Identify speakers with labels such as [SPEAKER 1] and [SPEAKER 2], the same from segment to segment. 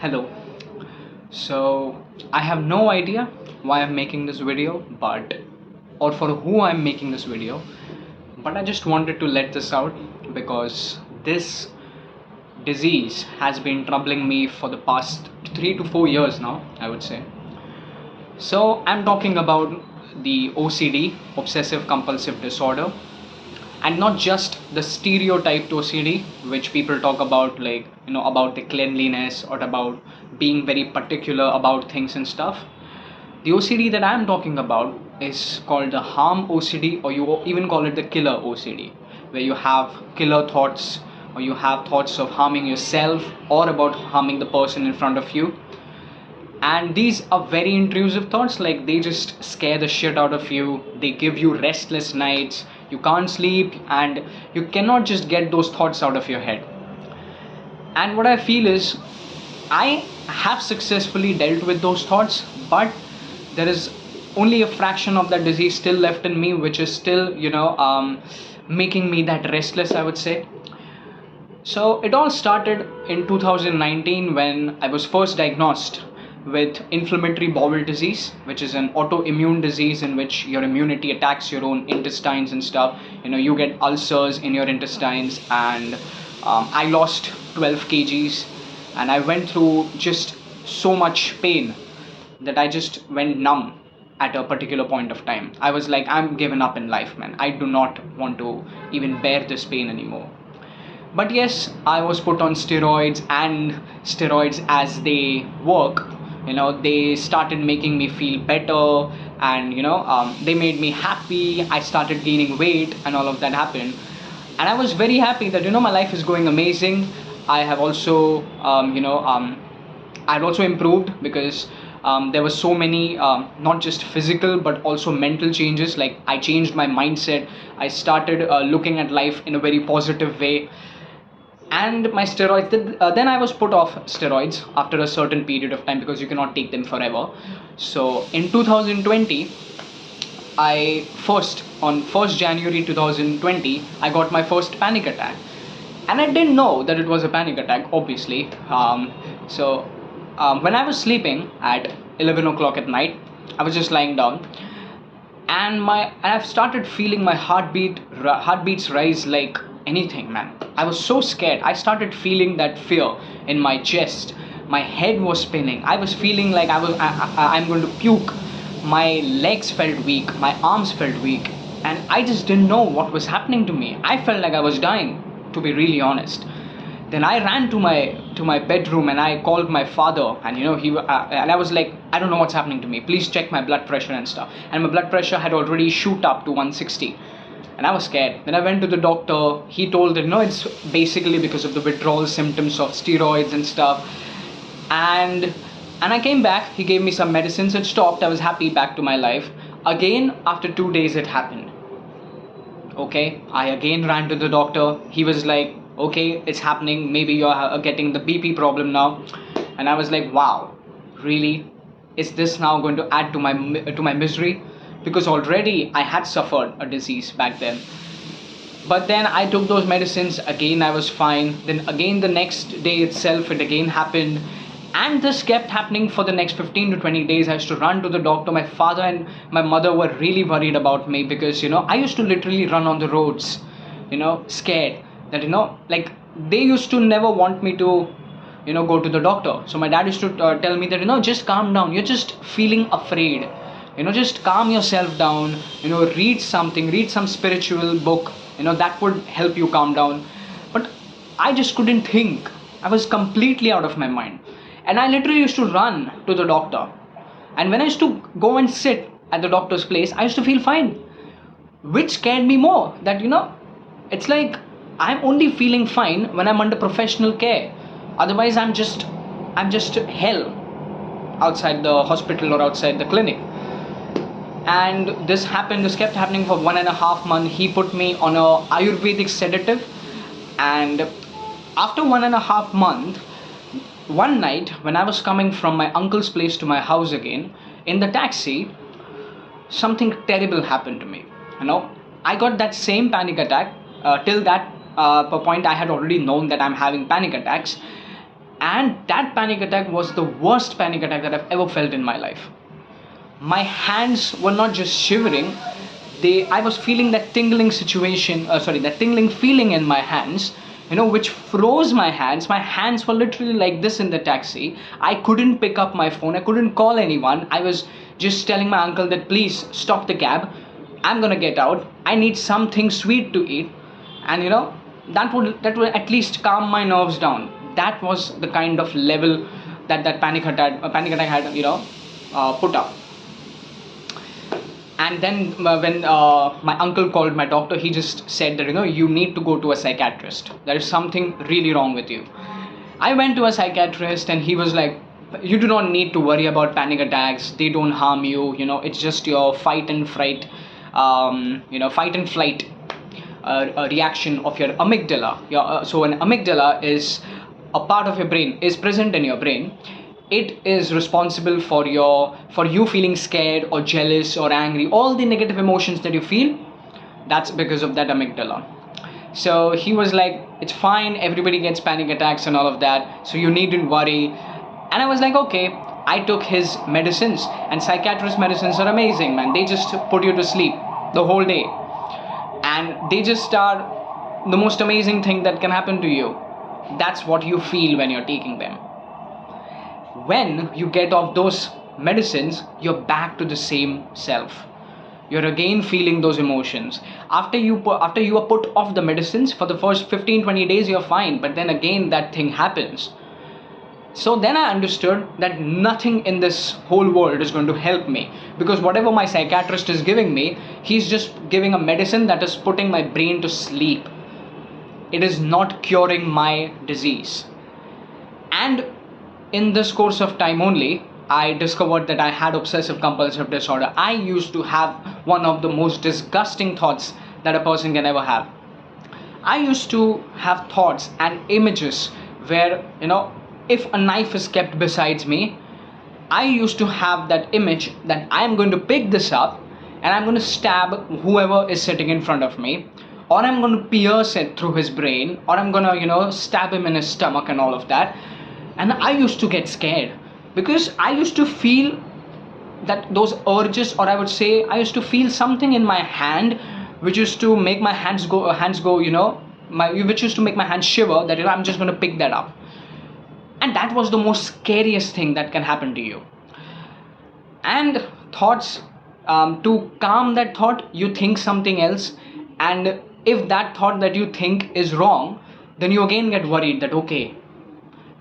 [SPEAKER 1] Hello. So I have no idea why I'm making this video, or for who I'm making this video, but I just wanted to let this out because this disease has been troubling me for the past 3 to 4 years now, I would say. So I'm talking about the OCD, obsessive compulsive disorder, and not just the stereotyped OCD which people talk about, like about the cleanliness or about being very particular about things and stuff. The OCD that I'm talking about is called the harm OCD, or you even call it the killer OCD, where you have killer thoughts, or you have thoughts of harming yourself or about harming the person in front of you. And these are very intrusive thoughts, like they just scare the shit out of you. They give you restless nights, you can't sleep, and you cannot just get those thoughts out of your head. And what I feel is, I have successfully dealt with those thoughts, but there is only a fraction of that disease still left in me, which is still making me that restless, I would say. So it all started in 2019 when I was first diagnosed with inflammatory bowel disease, which is an autoimmune disease in which your immunity attacks your own intestines and stuff. You get ulcers in your intestines, and I lost 12 kgs, and I went through just so much pain that I just went numb at a particular point of time. I was like, I'm given up in life, man. I do not want to even bear this pain anymore. But yes, I was put on steroids, and steroids, as they work, they started making me feel better, and they made me happy. I started gaining weight, and all of that happened, and I was very happy that my life is going amazing. I have also I've also improved because there were so many not just physical but also mental changes. Like, I changed my mindset. I started looking at life in a very positive way. And my steroids, then I was put off steroids after a certain period of time, because you cannot take them forever. So in 2020, I first on 1st January 2020, I got my first panic attack, and I didn't know that it was a panic attack, obviously. When I was sleeping at 11 o'clock at night, I was just lying down, and I've started feeling my heartbeats rise like anything, man. I was so scared. I started feeling that fear in my chest. My head was spinning. I was feeling like I'm going to puke. My legs felt weak, my arms felt weak, and I just didn't know what was happening to me. I felt like I was dying, to be really honest. Then I ran to my bedroom, and I called my father, and and I was like, I don't know what's happening to me, please check my blood pressure and stuff. And my blood pressure had already shoot up to 160, and I was scared. Then I went to the doctor. He told that it's basically because of the withdrawal symptoms of steroids and stuff. And I came back. He gave me some medicines. It stopped. I was happy, back to my life. Again, after 2 days, it happened. Okay, I again ran to the doctor. He was like, okay, it's happening. Maybe you're getting the BP problem now. And I was like, wow, really? Is this now going to add to my misery? Because already I had suffered a disease back then. But then I took those medicines. Again, I was fine. Then again, the next day itself, it again happened. And this kept happening for the next 15 to 20 days. I used to run to the doctor. My father and my mother were really worried about me, because I used to literally run on the roads, scared that like, they used to never want me to go to the doctor. So my dad used to tell me that just calm down, you're just feeling afraid, just calm yourself down, read some spiritual book, that would help you calm down. But I just couldn't think. I was completely out of my mind. And I literally used to run to the doctor. And when I used to go and sit at the doctor's place, I used to feel fine. Which scared me more, that it's like I'm only feeling fine when I'm under professional care. Otherwise, I'm just hell outside the hospital or outside the clinic. And this kept happening for 1.5 months. He put me on a Ayurvedic sedative. And after 1.5 months, one night when I was coming from my uncle's place to my house again, in the taxi, something terrible happened to me. I got that same panic attack. Till that point, I had already known that I'm having panic attacks. And that panic attack was the worst panic attack that I've ever felt in my life. My hands were not just shivering, I was feeling that tingling that tingling feeling in my hands, which froze my hands. My hands were literally like this in the taxi. I couldn't pick up my phone, I couldn't call anyone. I was just telling my uncle that please stop the cab, I'm gonna get out, I need something sweet to eat. And that would at least calm my nerves down. That was the kind of level that panic attack had put up. And then when my uncle called my doctor, he just said that you need to go to a psychiatrist, there is something really wrong with you. I went to a psychiatrist and he was like, you do not need to worry about panic attacks, they don't harm you, it's just your fight and flight a reaction of your amygdala. So an amygdala is a part of your brain, is present in your brain. It is responsible for you feeling scared or jealous or angry, all the negative emotions that you feel. That's because of that amygdala. So he was like, it's fine, everybody gets panic attacks and all of that, so you needn't worry. And I was like, okay. I took his medicines, and psychiatrist medicines are amazing, man. They just put you to sleep the whole day, and they just are the most amazing thing that can happen to you. That's what you feel when you're taking them. When you get off those medicines, you're back to the same self. You're again feeling those emotions. After you are put off the medicines, for the first 15-20 days you're fine, but then again that thing happens. So then I understood that nothing in this whole world is going to help me, because whatever my psychiatrist is giving me, he's just giving a medicine that is putting my brain to sleep. It is not curing my disease. And in this course of time only, I discovered that I had obsessive compulsive disorder. I used to have one of the most disgusting thoughts that a person can ever have. I used to have thoughts and images where, if a knife is kept beside me, I used to have that image that I'm going to pick this up and I'm going to stab whoever is sitting in front of me, or I'm going to pierce it through his brain, or I'm going to, stab him in his stomach and all of that. And I used to get scared because I used to feel that those urges, or I would say I used to feel something in my hand which used to make my hands go, which used to make my hands shiver, that I'm just going to pick that up. And that was the most scariest thing that can happen to you. And thoughts, to calm that thought, you think something else. And if that thought that you think is wrong, then you again get worried that, okay,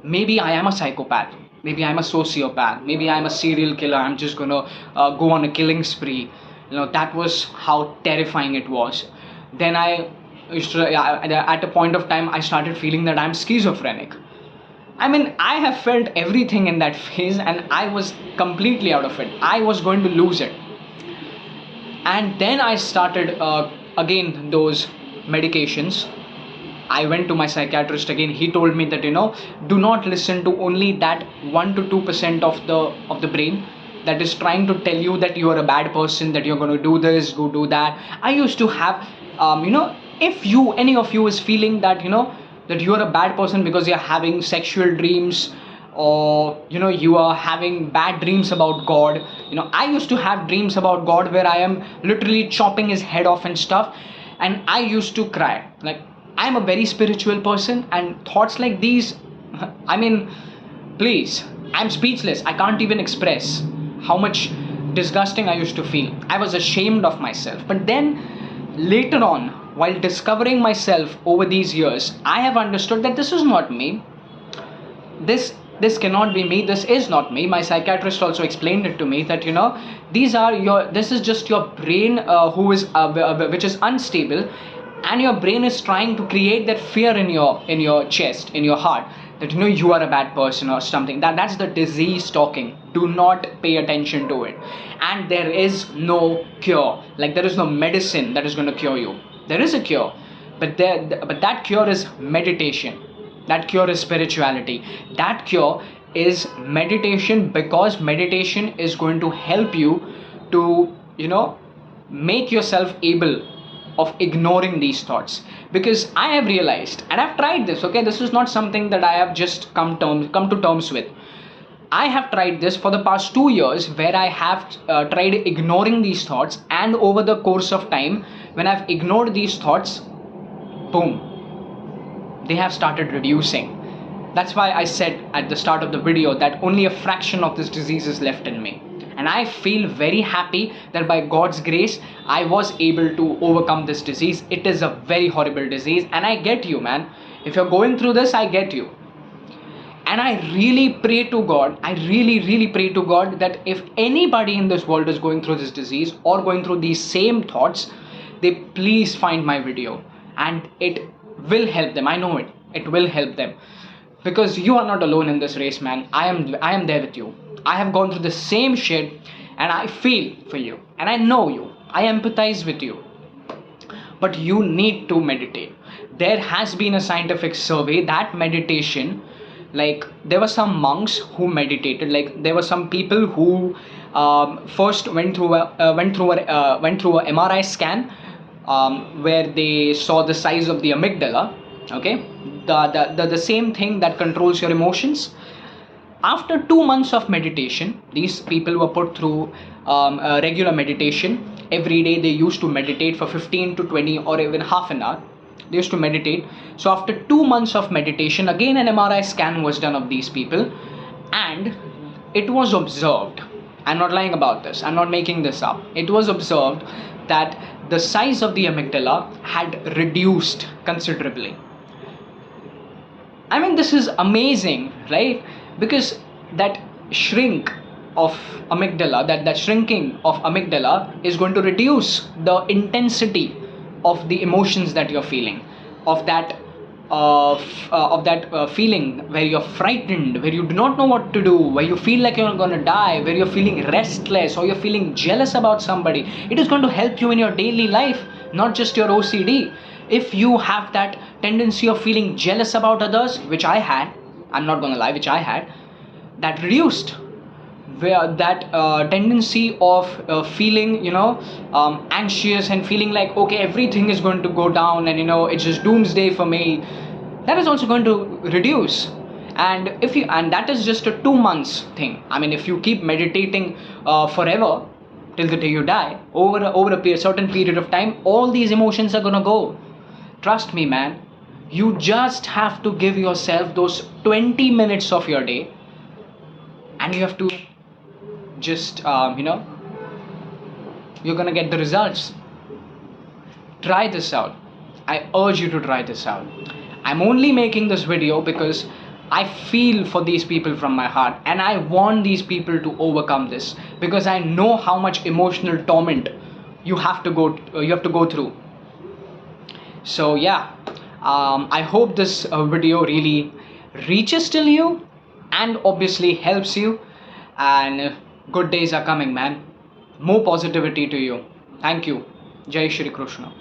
[SPEAKER 1] maybe I am a psychopath, maybe I'm a sociopath, maybe I'm a serial killer, I'm just going to go on a killing spree. That was how terrifying it was. Then at a point of time, I started feeling that I'm schizophrenic. I mean, I have felt everything in that phase, and I was completely out of it. I was going to lose it. And then I started again those medications. I went to my psychiatrist again. He told me that do not listen to only that 1 to 2% of the brain that is trying to tell you that you are a bad person, that you're going to do this, go do that. I used to have if any of you is feeling that that you are a bad person because you're having sexual dreams, or you are having bad dreams about God. I used to have dreams about God where I am literally chopping his head off and stuff, and I used to cry. Like, I'm a very spiritual person, and thoughts like these, I mean, please, I'm speechless. I can't even express how much disgusting I used to feel. I was ashamed of myself. But then later on, while discovering myself over these years, I have understood that this is not me. This cannot be me. This is not me. My psychiatrist also explained it to me that this is just your brain which is unstable, and your brain is trying to create that fear in your chest, in your heart, that you are a bad person or something. That's the disease talking. Do not pay attention to it. And there is no cure. Like, there is no medicine that is going to cure you. There is a cure, but that cure is meditation. That cure is spirituality. That cure is meditation, because meditation is going to help you to make yourself able of ignoring these thoughts, because I have realized, and I've tried this, okay, this is not something that I have just come to terms with. I have tried this for the past 2 years, where I have tried ignoring these thoughts, and over the course of time, when I've ignored these thoughts, boom, they have started reducing. That's why I said at the start of the video that only a fraction of this disease is left in me. And I feel very happy that by God's grace, I was able to overcome this disease. It is a very horrible disease, and I get you, man. If you're going through this, I get you. And I really pray to God, I really pray to God that if anybody in this world is going through this disease or going through these same thoughts, they please find my video, and it will help them. I know it will help them, because you are not alone in this race, man. I am there with you. I have gone through the same shit, and I feel for you, and I know you, I empathize with you. But you need to meditate. There has been a scientific survey that meditation, like there were some monks who meditated, like there were some people who first went through a MRI scan, where they saw the size of the amygdala, okay, the same thing that controls your emotions. After 2 months of meditation, these people were put through regular meditation. Every day they used to meditate for 15 to 20 or even half an hour. They used to meditate. So after 2 months of meditation, again an MRI scan was done of these people, and it was observed, I'm not lying about this, I'm not making this up, it was observed that the size of the amygdala had reduced considerably. I mean, this is amazing, right? Because that shrink of amygdala, that shrinking of amygdala is going to reduce the intensity of the emotions that you're feeling, of that feeling where you're frightened, where you do not know what to do, where you feel like you're going to die, where you're feeling restless, or you're feeling jealous about somebody. It is going to help you in your daily life, not just your OCD. If you have that tendency of feeling jealous about others, which I had, I'm not going to lie, which I had, that reduced. Where that tendency of feeling, anxious and feeling like, okay, everything is going to go down, and it's just doomsday for me, that is also going to reduce. And and that is just a 2 months thing. I mean, if you keep meditating forever till the day you die, over a certain period of time, all these emotions are gonna go. Trust me, man. You just have to give yourself those 20 minutes of your day, and you have to just you're gonna get the results. Try this out. I urge you to try this out. I'm only making this video because I feel for these people from my heart, and I want these people to overcome this, because I know how much emotional torment you have to go through. So yeah, I hope this video really reaches till you and obviously helps you, and good days are coming, man. More positivity to you. Thank you. Jai Shri Krishna.